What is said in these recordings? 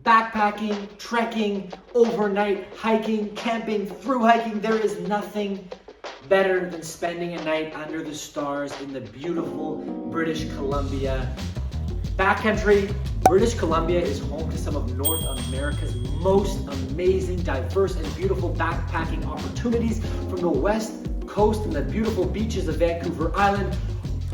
Backpacking, trekking, overnight hiking, camping, through hiking, there is nothing better than spending a night under the stars in the beautiful British Columbia. Backcountry, British Columbia is home to some of North America's most amazing, diverse, and beautiful backpacking opportunities, from the west coast and the beautiful beaches of Vancouver Island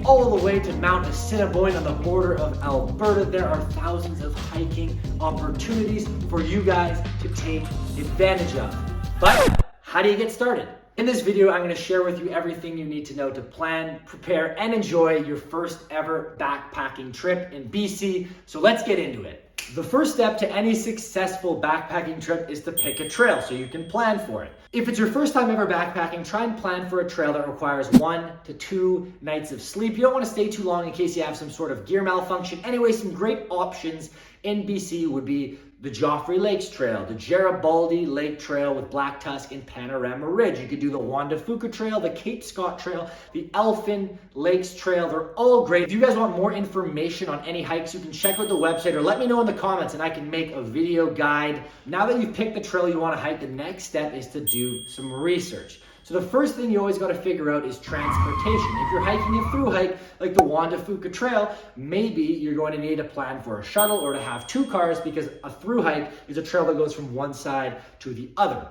all the way to Mount Assiniboine on the border of Alberta. There are thousands of hiking opportunities for you guys to take advantage of. But how do you get started? In this video, I'm going to share with you everything you need to know to plan, prepare, and enjoy your first ever backpacking trip in BC. So let's get into it. The first step to any successful backpacking trip is to pick a trail so you can plan for it. If it's your first time ever backpacking, try and plan for a trail that requires 1 to 2 nights of sleep. You don't want to stay too long in case you have some sort of gear malfunction. Anyway, some great options in BC would be the Joffrey Lakes Trail, the Garibaldi Lake Trail with Black Tusk and Panorama Ridge. You could do the Juan de Fuca Trail, the Cape Scott Trail, the Elfin Lakes Trail. They're all great. If you guys want more information on any hikes, you can check out the website or let me know in the comments and I can make a video guide. Now that you've picked the trail you want to hike, the next step is to do some research. So the first thing you always got to figure out is transportation. If you're hiking a through hike like the Juan de Fuca Trail, maybe you're going to need to plan for a shuttle or to have 2 cars, because a through hike is a trail that goes from one side to the other.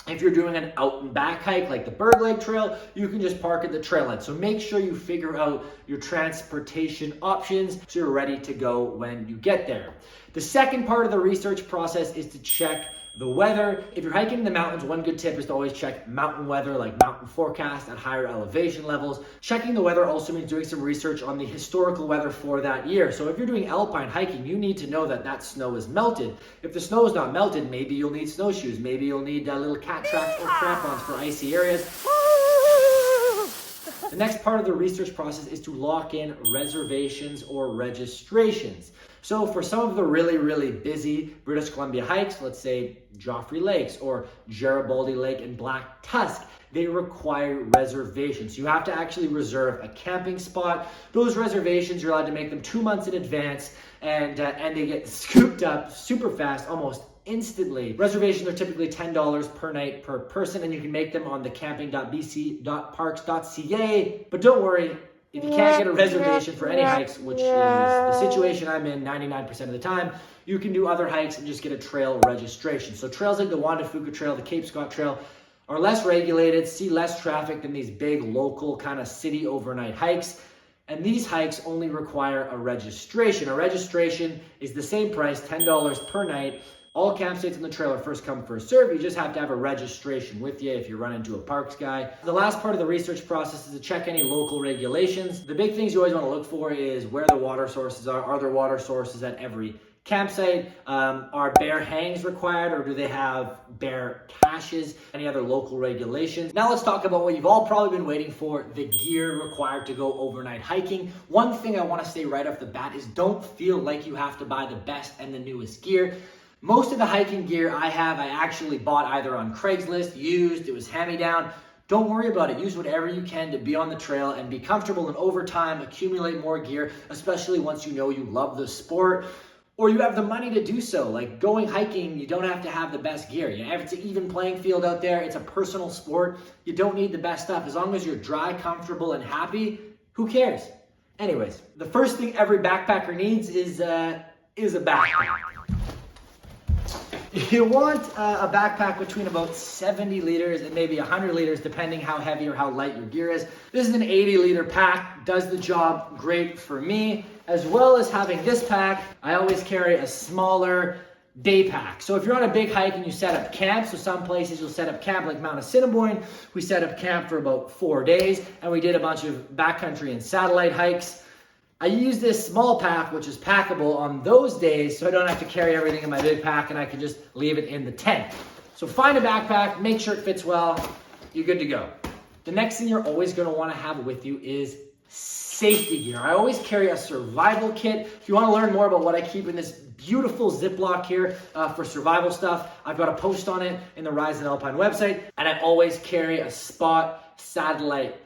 If you're doing an out and back hike like the Berg Lake Trail, you can just park at the trailhead. So make sure you figure out your transportation options so you're ready to go when you get there. The second part of the research process is to check the weather. If you're hiking in the mountains, one good tip is to always check mountain weather, like mountain forecast at higher elevation levels. Checking the weather also means doing some research on the historical weather for that year. So if you're doing alpine hiking, you need to know that that snow is melted. If the snow is not melted, maybe you'll need snowshoes. Maybe you'll need little cat tracks or crampons for icy areas. The next part of the research process is to lock in reservations or registrations. So for some of the really busy British Columbia hikes, let's say Joffrey Lakes or Garibaldi Lake and Black Tusk, they require reservations. You have to actually reserve a camping spot. Those reservations, you're allowed to make them 2 months in advance, and they get scooped up super fast, almost instantly. Reservations are typically $10 per night per person, and you can make them on the camping.bc.parks.ca. But don't worry, if you can't get a reservation for any hikes, which is the situation I'm in 99% of the time, you can do other hikes and just get a trail registration. So trails like the Juan de Fuca Trail, the Cape Scott Trail are less regulated, see less traffic than these big local kind of city overnight hikes. And these hikes only require a registration. A registration is the same price, $10 per night. All campsites on the trail are first come, first serve. You just have to have a registration with you if you run into a parks guy. The last part of the research process is to check any local regulations. The big things you always want to look for is where the water sources are. Are there water sources at every campsite? Are bare hangs required, or do they have bare caches? Any other local regulations? Now let's talk about what you've all probably been waiting for, the gear required to go overnight hiking. One thing I want to say right off the bat is don't feel like you have to buy the best and the newest gear. Most of the hiking gear I actually bought either on Craigslist, used, it was hand-me-down. Don't worry about it. Use whatever you can to be on the trail and be comfortable, and over time accumulate more gear, especially once you know you love the sport or you have the money to do so. Like going hiking, you don't have to have the best gear. It's an even playing field out there. It's a personal sport. You don't need the best stuff. As long as you're dry, comfortable, and happy, who cares? Anyways, the first thing every backpacker needs is a backpack. You want a backpack between about 70 liters and maybe 100 liters, depending how heavy or how light your gear is. This is an 80-liter pack, does the job great for me. As well as having this pack, I always carry a smaller day pack. So if you're on a big hike and you set up camp, so some places you'll set up camp like Mount Assiniboine, we set up camp for about 4 days, and we did a bunch of backcountry and satellite hikes. I use this small pack, which is packable on those days, so I don't have to carry everything in my big pack and I can just leave it in the tent. So find a backpack, make sure it fits well, you're good to go. The next thing you're always gonna wanna have with you is safety gear. I always carry a survival kit. If you wanna learn more about what I keep in this beautiful Ziploc here for survival stuff, I've got a post on it in the Rise and Alpine website, and I always carry a Spot satellite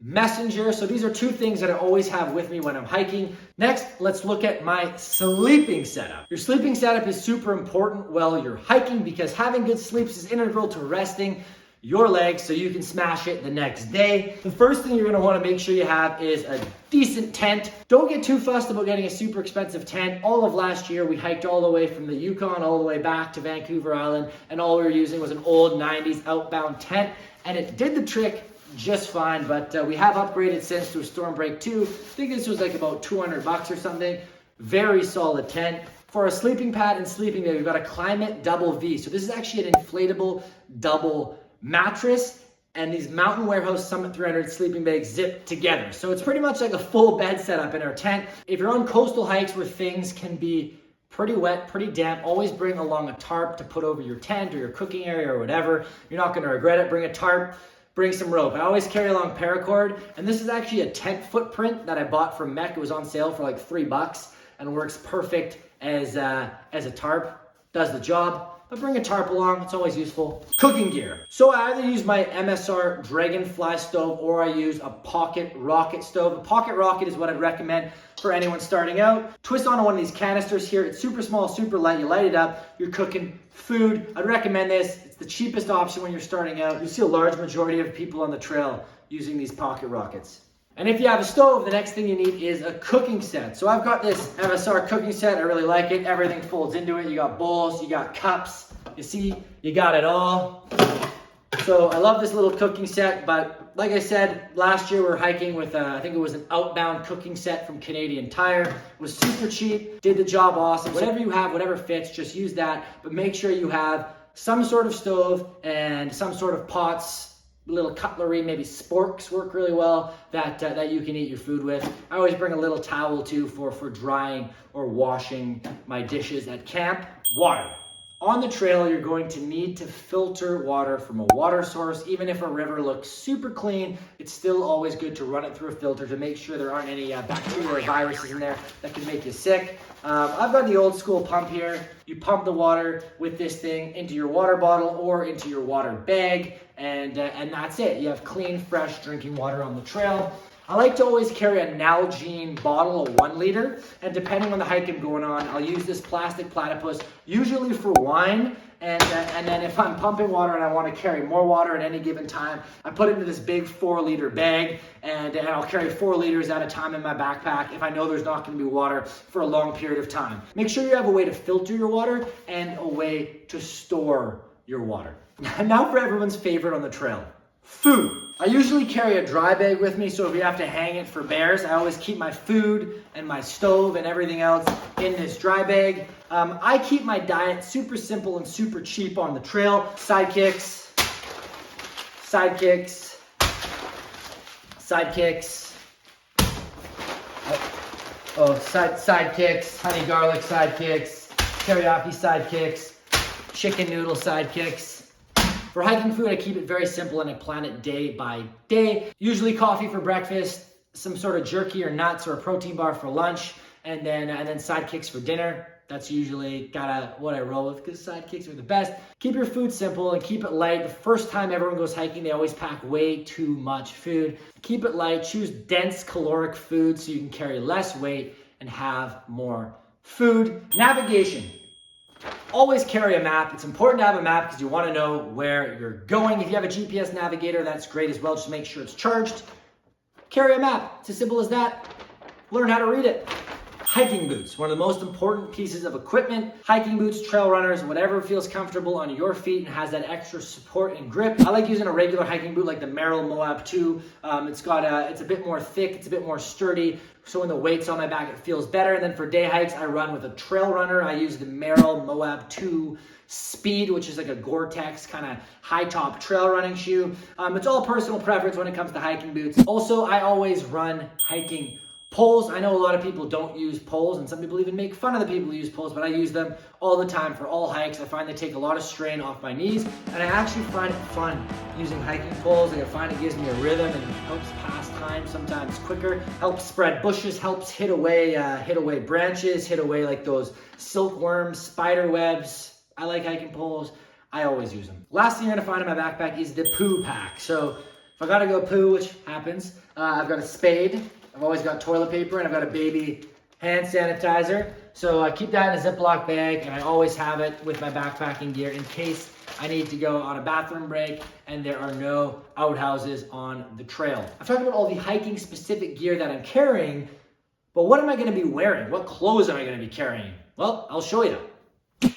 messenger. So these are two things that I always have with me when I'm hiking. Next, let's look at my sleeping setup. Your sleeping setup is super important while you're hiking because having good sleeps is integral to resting your legs so you can smash it the next day. The first thing you're gonna wanna make sure you have is a decent tent. Don't get too fussed about getting a super expensive tent. All of last year, we hiked all the way from the Yukon all the way back to Vancouver Island, and all we were using was an old 90s outbound tent, and it did the trick just fine, but we have upgraded since to a Stormbreak 2. I think this was like about 200 bucks or something. Very solid tent. For a sleeping pad and sleeping bag, we've got a Climate Double V. So this is actually an inflatable double mattress, and these Mountain Warehouse Summit 300 sleeping bags zip together. So it's pretty much like a full bed setup in our tent. If you're on coastal hikes where things can be pretty wet, pretty damp, always bring along a tarp to put over your tent or your cooking area or whatever. You're not gonna regret it. Bring a tarp, bring some rope. I always carry along paracord, and this is actually a tent footprint that I bought from Mech. It was on sale for like $3 and works perfect as a tarp. Does the job. But bring a tarp along, it's always useful. Cooking gear. So I either use my MSR Dragonfly stove or I use a Pocket Rocket stove. A Pocket Rocket is what I'd recommend for anyone starting out. Twist onto one of these canisters here. It's super small, super light. You light it up, you're cooking food. I'd recommend this. It's the cheapest option when you're starting out. You see a large majority of people on the trail using these Pocket Rockets. And if you have a stove, the next thing you need is a cooking set. So I've got this MSR cooking set. I really like it. Everything folds into it. You got bowls, you got cups. You see, you got it all. So I love this little cooking set, but like I said, last year we were hiking with, I think it was an outbound cooking set from Canadian Tire. It was super cheap, did the job awesome. Whatever you have, whatever fits, just use that. But make sure you have some sort of stove and some sort of pots, little cutlery, maybe sporks work really well that you can eat your food with. I always bring a little towel too for drying or washing my dishes at camp. Water. On the trail, you're going to need to filter water from a water source. Even if a river looks super clean, it's still always good to run it through a filter to make sure there aren't any bacteria or viruses in there that can make you sick. I've got the old school pump here. You pump the water with this thing into your water bottle or into your water bag, and that's it. You have clean, fresh drinking water on the trail. I like to always carry a Nalgene bottle of 1 liter, and depending on the hike I'm going on, I'll use this plastic platypus, usually for wine, and then if I'm pumping water and I want to carry more water at any given time, I put it into this big 4-liter bag, and I'll carry 4 liters at a time in my backpack if I know there's not going to be water for a long period of time. Make sure you have a way to filter your water and a way to store your water. Now for everyone's favorite on the trail. Food. I usually carry a dry bag with me, so if you have to hang it for bears, I always keep my food and my stove and everything else in this dry bag. I keep my diet super simple and super cheap on the trail. Sidekicks, honey garlic sidekicks, teriyaki sidekicks, chicken noodle sidekicks. For hiking food, I keep it very simple and I plan it day by day. Usually coffee for breakfast, some sort of jerky or nuts or a protein bar for lunch, and then sidekicks for dinner. That's usually what I roll with because sidekicks are the best. Keep your food simple and keep it light. The first time everyone goes hiking, they always pack way too much food. Keep it light. Choose dense caloric food so you can carry less weight and have more food. Navigation. Always carry a map. It's important to have a map because you want to know where you're going. If you have a GPS navigator, that's great as well. Just make sure it's charged. Carry a map. It's as simple as that. Learn how to read it. Hiking boots, one of the most important pieces of equipment. Hiking boots, trail runners, whatever feels comfortable on your feet and has that extra support and grip. I like using a regular hiking boot like the Merrell Moab 2. It's a bit more thick, it's a bit more sturdy, so when the weight's on my back, it feels better. And then for day hikes, I run with a trail runner. I use the Merrell Moab 2 Speed, which is like a Gore-Tex kind of high top trail running shoe. It's all personal preference when it comes to hiking boots. Also, I always run hiking poles. I know a lot of people don't use poles, and some people even make fun of the people who use poles, but I use them all the time for all hikes. I find they take a lot of strain off my knees, and I actually find it fun using hiking poles. Like I find it gives me a rhythm and helps pass time sometimes quicker, helps spread bushes, helps hit away branches, hit away like those silkworms, spider webs. I like hiking poles. I always use them. Last thing you're gonna find in my backpack is the Poo Pack. So If I gotta go poo, which happens, I've got a spade. I've always got toilet paper, and I've got a baby hand sanitizer. So I keep that in a Ziploc bag, and I always have it with my backpacking gear in case I need to go on a bathroom break and there are no outhouses on the trail. I've talked about all the hiking specific gear that I'm carrying, but what am I gonna be wearing? What clothes am I gonna be carrying? Well, I'll show you.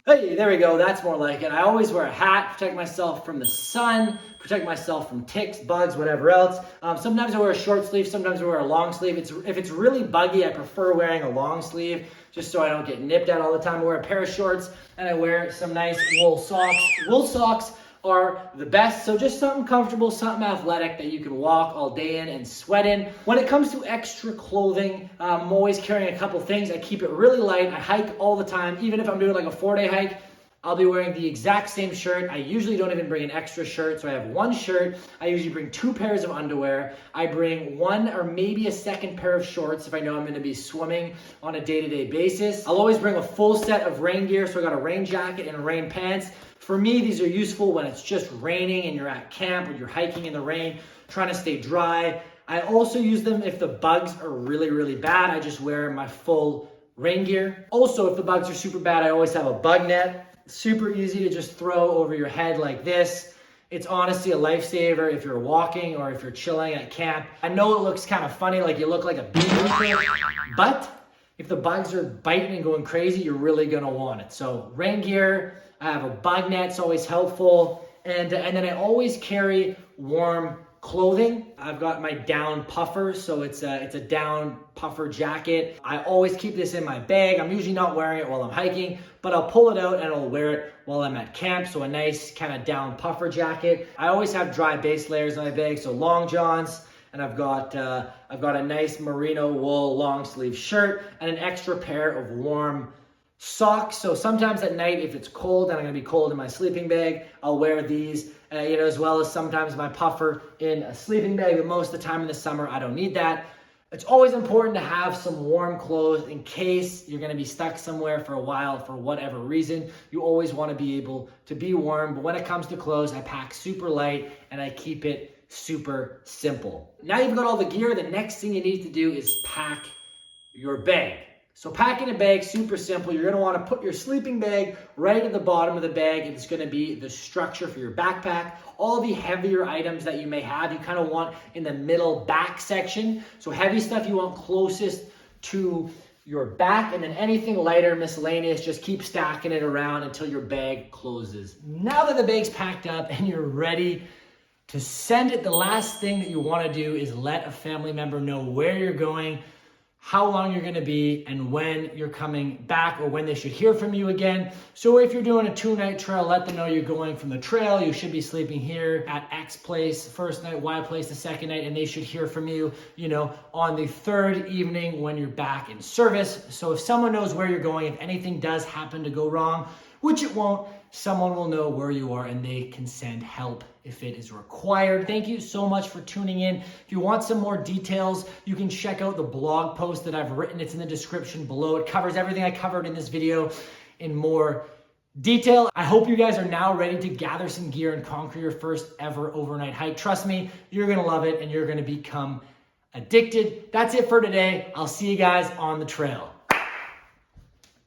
Hey, there we go, that's more like it. I always wear a hat, protect myself from the sun, protect myself from ticks, bugs, whatever else. Sometimes I wear a short sleeve, sometimes I wear a long sleeve. If it's really buggy, I prefer wearing a long sleeve just so I don't get nipped at all the time. I wear a pair of shorts and I wear some nice wool socks. Wool socks are the best, so just something comfortable, something athletic that you can walk all day in and sweat in. When it comes to extra clothing, I'm always carrying a couple things. I keep it really light. I hike all the time. Even if I'm doing like a 4-day hike, I'll be wearing the exact same shirt. I usually don't even bring an extra shirt, so I have one shirt. I usually bring 2 pairs of underwear. I bring 1 or maybe a second pair of shorts if I know I'm gonna be swimming on a day-to-day basis. I'll always bring a full set of rain gear, so I got a rain jacket and rain pants. For me, these are useful when it's just raining and you're at camp or you're hiking in the rain, trying to stay dry. I also use them if the bugs are really, really bad. I just wear my full rain gear. Also, if the bugs are super bad, I always have a bug net. Super easy to just throw over your head like this. It's honestly a lifesaver if you're walking or if you're chilling at camp. I know it looks kind of funny, like you look like a bee eater, but if the bugs are biting and going crazy, you're really gonna want it. So rain gear, I have a bug net, it's always helpful. And then I always carry warm clothing. I've got my down puffer, so it's a down puffer jacket. I always keep this in my bag. I'm usually not wearing it while I'm hiking, but I'll pull it out and I'll wear it while I'm at camp. So a nice kind of down puffer jacket. I always have dry base layers in my bag, so long johns, and I've got a nice merino wool long sleeve shirt and an extra pair of warm socks. So sometimes at night, if it's cold and I'm gonna be cold in my sleeping bag, I'll wear these, as well as sometimes my puffer in a sleeping bag, but most of the time in the summer, I don't need that. It's always important to have some warm clothes in case you're gonna be stuck somewhere for a while for whatever reason. You always wanna be able to be warm, but when it comes to clothes, I pack super light and I keep it super simple. Now you've got all the gear, the next thing you need to do is pack your bag. So packing a bag, super simple. You're gonna wanna put your sleeping bag right at the bottom of the bag. It's gonna be the structure for your backpack. All the heavier items that you may have, you kind of want in the middle back section. So heavy stuff you want closest to your back, and then anything lighter, miscellaneous, just keep stacking it around until your bag closes. Now that the bag's packed up and you're ready to send it, the last thing that you wanna do is let a family member know where you're going, how long you're gonna be, and when you're coming back or when they should hear from you again. So if you're doing a 2-night trail, let them know you're going from the trail. You should be sleeping here at X place, first night, Y place, the second night, and they should hear from you, on the 3rd evening when you're back in service. So if someone knows where you're going, if anything does happen to go wrong, which it won't, someone will know where you are and they can send help if it is required. Thank you so much for tuning in. If you want some more details, you can check out the blog post that I've written. It's in the description below. It covers everything I covered in this video in more detail. I hope you guys are now ready to gather some gear and conquer your first ever overnight hike. Trust me, you're gonna love it and you're gonna become addicted. That's it for today. I'll see you guys on the trail.